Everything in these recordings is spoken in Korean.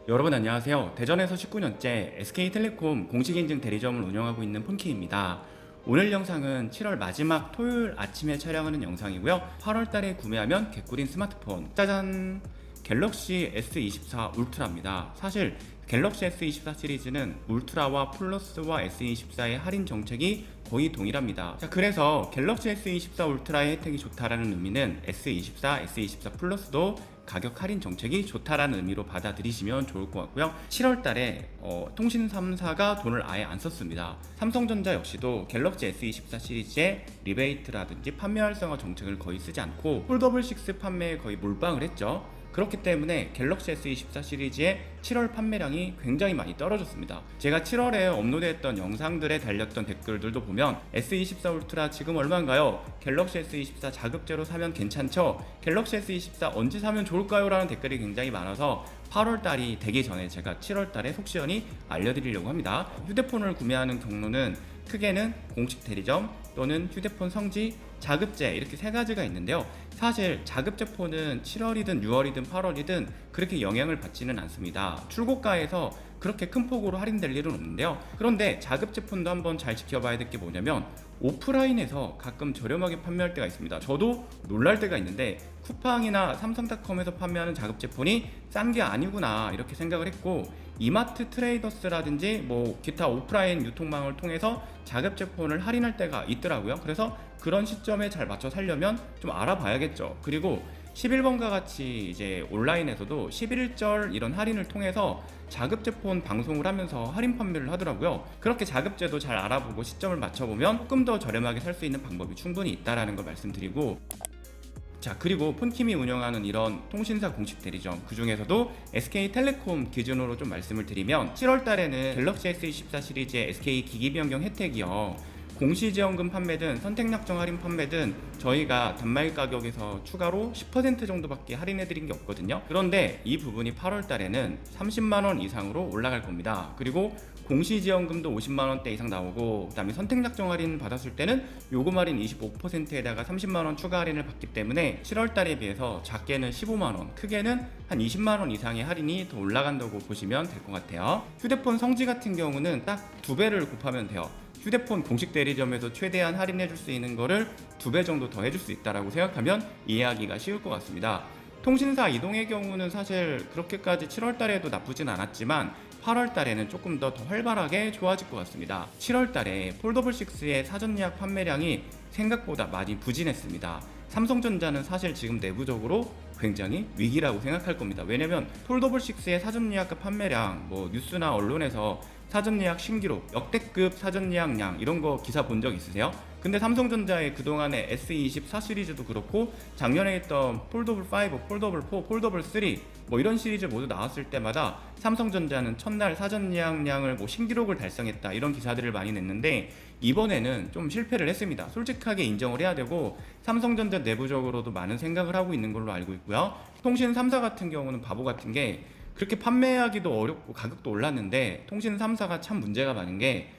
여러분 안녕하세요. 대전에서 19년째 SK텔레콤 공식인증 대리점을 운영하고 있는 폰키입니다. 오늘 영상은 7월 마지막 토요일 아침에 촬영하는 영상이고요. 8월달에 구매하면 개꿀인 스마트폰 짜잔! 갤럭시 S24 울트라입니다. 사실 갤럭시 S24 시리즈는 울트라와 플러스와 S24의 할인 정책이 거의 동일합니다. 자, 그래서 갤럭시 S24 울트라의 혜택이 좋다라는 의미는 S24, S24 플러스도 가격 할인 정책이 좋다라는 의미로 받아들이시면 좋을 것 같고요. 7월 달에 통신 3사가 돈을 아예 안 썼습니다. 삼성전자 역시도 갤럭시 S24 시리즈의 리베이트라든지 판매 활성화 정책을 거의 쓰지 않고 폴더블 6 판매에 거의 몰빵을 했죠. 그렇기 때문에 갤럭시 S24 시리즈의 7월 판매량이 굉장히 많이 떨어졌습니다. 제가 7월에 업로드했던 영상들에 달렸던 댓글들도 보면 S24 울트라 지금 얼마인가요? 갤럭시 S24 자급제로 사면 괜찮죠? 갤럭시 S24 언제 사면 좋을까요? 라는 댓글이 굉장히 많아서 8월달이 되기 전에 제가 7월달에 속 시원히 알려드리려고 합니다. 휴대폰을 구매하는 경로는 크게는 공식 대리점 또는 휴대폰 성지, 자급제 이렇게 세 가지가 있는데요. 사실 자급제 폰은 7월이든 6월이든 8월이든 그렇게 영향을 받지는 않습니다. 출고가에서 그렇게 큰 폭으로 할인될 일은 없는데요. 그런데 자급제 폰도 한번 잘 지켜봐야 될 게 뭐냐면 오프라인에서 가끔 저렴하게 판매할 때가 있습니다. 저도 놀랄 때가 있는데 쿠팡이나 삼성닷컴에서 판매하는 자급제 폰이 싼 게 아니구나 이렇게 생각을 했고, 이마트 트레이더스라든지 뭐 기타 오프라인 유통망을 통해서 자급제 폰을 할인할 때가 있더라고요. 그래서 그런 시점에 잘 맞춰 살려면 좀 알아봐야겠죠. 그리고 11번과 같이 이제 온라인에서도 11절 이런 할인을 통해서 자급제 폰 방송을 하면서 할인 판매를 하더라고요. 그렇게 자급제도 잘 알아보고 시점을 맞춰보면 조금 더 저렴하게 살 수 있는 방법이 충분히 있다라는 걸 말씀드리고, 자, 그리고 폰킴이 운영하는 이런 통신사 공식 대리점, 그 중에서도 SK텔레콤 기준으로 좀 말씀을 드리면 7월 달에는 갤럭시 S24 시리즈의 SK 기기 변경 혜택이요, 공시지원금 판매든 선택약정 할인 판매든 저희가 단말 가격에서 추가로 10% 정도밖에 할인해드린 게 없거든요. 그런데 이 부분이 8월 달에는 30만원 이상으로 올라갈 겁니다. 그리고 공시지원금도 50만원대 이상 나오고, 그 다음에 선택약정 할인 받았을 때는 요금 할인 25%에다가 30만원 추가 할인을 받기 때문에 7월 달에 비해서 작게는 15만원, 크게는 한 20만원 이상의 할인이 더 올라간다고 보시면 될 것 같아요. 휴대폰 성지 같은 경우는 딱 2배를 곱하면 돼요. 휴대폰 공식 대리점에서 최대한 할인해줄 수 있는 거를 2배 정도 더 해줄 수 있다라고 생각하면 이해하기가 쉬울 것 같습니다. 통신사 이동의 경우는 사실 그렇게까지 7월 달에도 나쁘진 않았지만 8월 달에는 조금 더 활발하게 좋아질 것 같습니다. 7월 달에 폴더블 6의 사전 예약 판매량이 생각보다 많이 부진했습니다. 삼성전자는 사실 지금 내부적으로 굉장히 위기라고 생각할 겁니다. 왜냐면 폴더블 6의 사전 예약 판매량, 뭐 뉴스나 언론에서 사전 예약 신기록, 역대급 사전 예약량 이런 거 기사 본 적 있으세요? 근데 삼성전자의 그동안의 S24 시리즈도 그렇고 작년에 했던 폴더블 5, 폴더블 4, 폴더블 3 뭐 이런 시리즈 모두 나왔을 때마다 삼성전자는 첫날 사전 예약량을 뭐 신기록을 달성했다 이런 기사들을 많이 냈는데, 이번에는 좀 실패를 했습니다. 솔직하게 인정을 해야 되고, 삼성전자 내부적으로도 많은 생각을 하고 있는 걸로 알고 있고요. 통신 3사 같은 경우는 바보 같은 게 그렇게 판매하기도 어렵고 가격도 올랐는데 통신 3사가 참 문제가 많은 게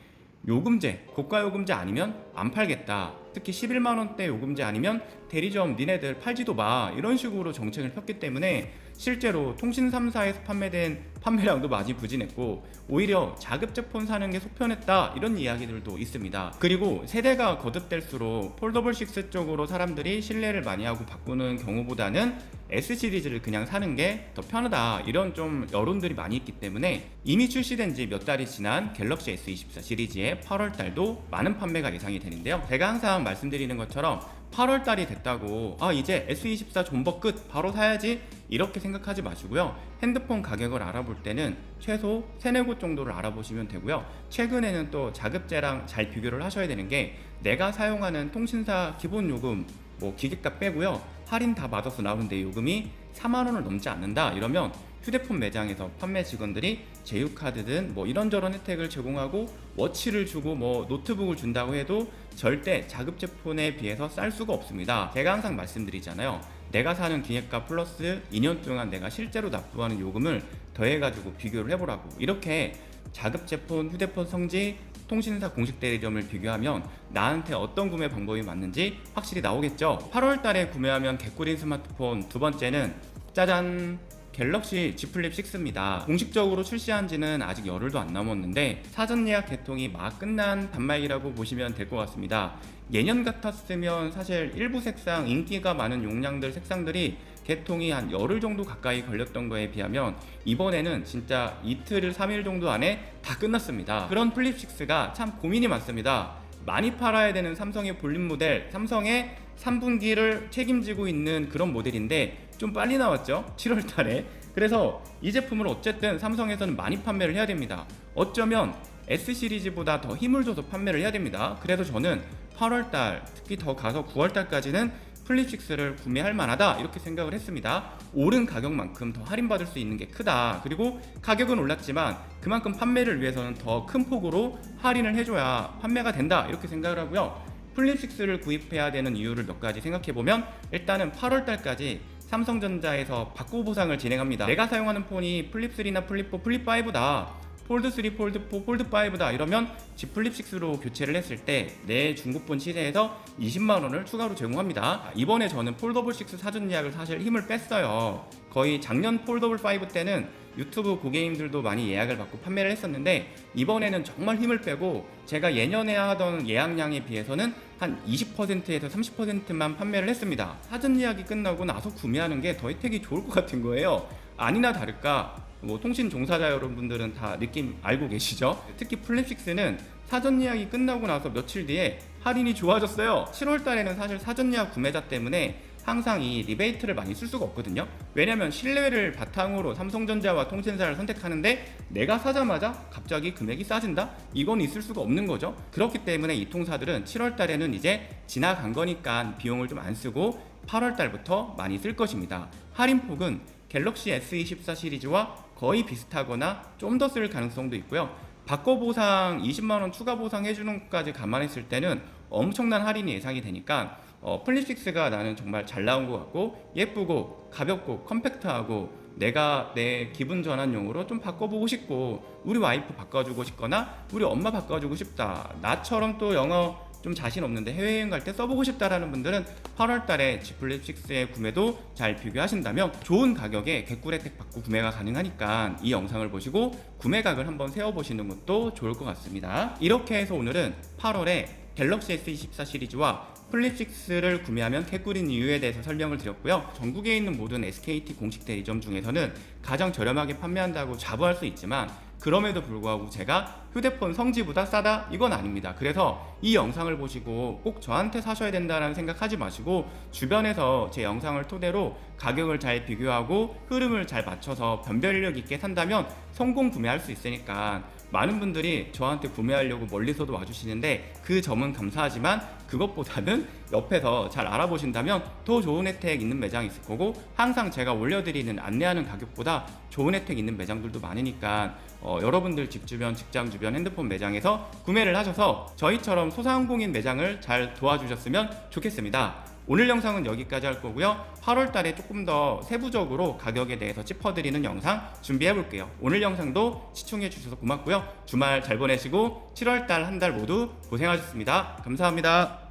요금제, 고가 요금제 아니면 안 팔겠다, 특히 11만원대 요금제 아니면 대리점 니네들 팔지도 마 이런 식으로 정책을 폈기 때문에 실제로 통신 3사에서 판매된 판매량도 많이 부진했고 오히려 자급제 폰 사는 게 속편했다 이런 이야기들도 있습니다. 그리고 세대가 거듭될수록 폴더블 6 쪽으로 사람들이 신뢰를 많이 하고 바꾸는 경우보다는 S 시리즈를 그냥 사는 게 더 편하다 이런 좀 여론들이 많이 있기 때문에 이미 출시된 지 몇 달이 지난 갤럭시 S24 시리즈의 8월 달도 많은 판매가 예상이 되는데요. 제가 항상 말씀드리는 것처럼 8월 달이 됐다고 이제 S24 존버 끝 바로 사야지 이렇게 생각하지 마시고요. 핸드폰 가격을 알아볼 때는 최소 3-4곳 정도를 알아보시면 되고요. 최근에는 또 자급제랑 잘 비교를 하셔야 되는 게, 내가 사용하는 통신사 기본 요금 뭐 기계값 빼고요, 할인 다 받아서 나오는데 요금이 4만원을 넘지 않는다 이러면 휴대폰 매장에서 판매 직원들이 제휴카드든 뭐 이런저런 혜택을 제공하고 워치를 주고 뭐 노트북을 준다고 해도 절대 자급제 폰에 비해서 쌀 수가 없습니다. 제가 항상 말씀드리잖아요. 내가 사는 기계값 플러스 2년 동안 내가 실제로 납부하는 요금을 더해가지고 비교를 해보라고. 이렇게 자급제 폰, 휴대폰 성지, 통신사 공식 대리점을 비교하면 나한테 어떤 구매 방법이 맞는지 확실히 나오겠죠. 8월 달에 구매하면 개꿀인 스마트폰 두 번째는 짜잔! 갤럭시 Z 플립 6입니다. 공식적으로 출시한 지는 아직 열흘도 안 남았는데 사전 예약 개통이 막 끝난 단말기라고 보시면 될 것 같습니다. 예년 같았으면 사실 일부 색상, 인기가 많은 용량들 색상들이 개통이 한 열흘 정도 가까이 걸렸던 거에 비하면 이번에는 진짜 이틀, 3일 정도 안에 다 끝났습니다. 그런 플립 6가 참 고민이 많습니다. 많이 팔아야 되는 삼성의 볼륨 모델, 삼성의 3분기를 책임지고 있는 그런 모델인데 좀 빨리 나왔죠? 7월 달에. 그래서 이 제품을 어쨌든 삼성에서는 많이 판매를 해야 됩니다. 어쩌면 S 시리즈보다 더 힘을 줘서 판매를 해야 됩니다. 그래서 저는 8월 달, 특히 더 가서 9월 달까지는 플립 6를 구매할 만하다 이렇게 생각을 했습니다. 오른 가격만큼 더 할인받을 수 있는 게 크다. 그리고 가격은 올랐지만 그만큼 판매를 위해서는 더 큰 폭으로 할인을 해줘야 판매가 된다 이렇게 생각을 하고요. 플립 6를 구입해야 되는 이유를 몇 가지 생각해보면 일단은 8월 달까지 삼성전자에서 바꾸 보상을 진행합니다. 내가 사용하는 폰이 플립 3나 플립 4, 플립 5다. 폴드 3, 폴드 4, 폴드 5다 이러면 Z 플립 6로 교체를 했을 때 내 중고폰 시세에서 20만원을 추가로 제공합니다. 이번에 저는 폴더블 6 사전 예약을 사실 힘을 뺐어요. 거의 작년 폴더블 5 때는 유튜브 고객님들도 많이 예약을 받고 판매를 했었는데 이번에는 정말 힘을 빼고 제가 예년에 하던 예약량에 비해서는 한 20%에서 30%만 판매를 했습니다. 사전 예약이 끝나고 나서 구매하는 게 더 혜택이 좋을 것 같은 거예요. 아니나 다를까 통신 종사자 여러분들은 다 느낌 알고 계시죠? 특히 플립 6는 사전 예약이 끝나고 나서 며칠 뒤에 할인이 좋아졌어요. 7월 달에는 사실 사전 예약 구매자 때문에 항상 이 리베이트를 많이 쓸 수가 없거든요. 왜냐면 신뢰를 바탕으로 삼성전자와 통신사를 선택하는데 내가 사자마자 갑자기 금액이 싸진다? 이건 있을 수가 없는 거죠. 그렇기 때문에 이 통사들은 7월 달에는 이제 지나간 거니까 비용을 좀 안 쓰고 8월 달부터 많이 쓸 것입니다. 할인폭은 갤럭시 S24 시리즈와 거의 비슷하거나 좀 더 쓸 가능성도 있고요. 바꿔 보상 20만원 추가 보상 해주는 것까지 감안했을 때는 엄청난 할인이 예상이 되니까 플립 6가 나는 정말 잘 나온 것 같고 예쁘고 가볍고 컴팩트하고 내가 내 기분 전환용으로 좀 바꿔보고 싶고 우리 와이프 바꿔주고 싶거나 우리 엄마 바꿔주고 싶다. 나처럼 또 영어 좀 자신 없는데 해외여행 갈 때 써보고 싶다라는 분들은 8월 달에 Z 플립 6의 구매도 잘 비교하신다면 좋은 가격에 개꿀 혜택 받고 구매가 가능하니까 이 영상을 보시고 구매각을 한번 세워보시는 것도 좋을 것 같습니다. 이렇게 해서 오늘은 8월에 갤럭시 S24 시리즈와 플립 6를 구매하면 개꿀인 이유에 대해서 설명을 드렸고요. 전국에 있는 모든 SKT 공식 대리점 중에서는 가장 저렴하게 판매한다고 자부할 수 있지만 그럼에도 불구하고 제가 휴대폰 성지보다 싸다? 이건 아닙니다. 그래서 이 영상을 보시고 꼭 저한테 사셔야 된다는 생각하지 마시고 주변에서 제 영상을 토대로 가격을 잘 비교하고 흐름을 잘 맞춰서 변별력 있게 산다면 성공 구매할 수 있으니까 많은 분들이 저한테 구매하려고 멀리서도 와주시는데 그 점은 감사하지만 그것보다는 옆에서 잘 알아보신다면 더 좋은 혜택 있는 매장이 있을 거고 항상 제가 올려드리는 안내하는 가격보다 좋은 혜택 있는 매장들도 많으니까 여러분들 집 주변, 직장 주변 핸드폰 매장에서 구매를 하셔서 저희처럼 소상공인 매장을 잘 도와주셨으면 좋겠습니다. 오늘 영상은 여기까지 할 거고요. 8월 달에 조금 더 세부적으로 가격에 대해서 짚어드리는 영상 준비해 볼게요. 오늘 영상도 시청해 주셔서 고맙고요. 주말 잘 보내시고 7월 달 한 달 모두 고생하셨습니다. 감사합니다.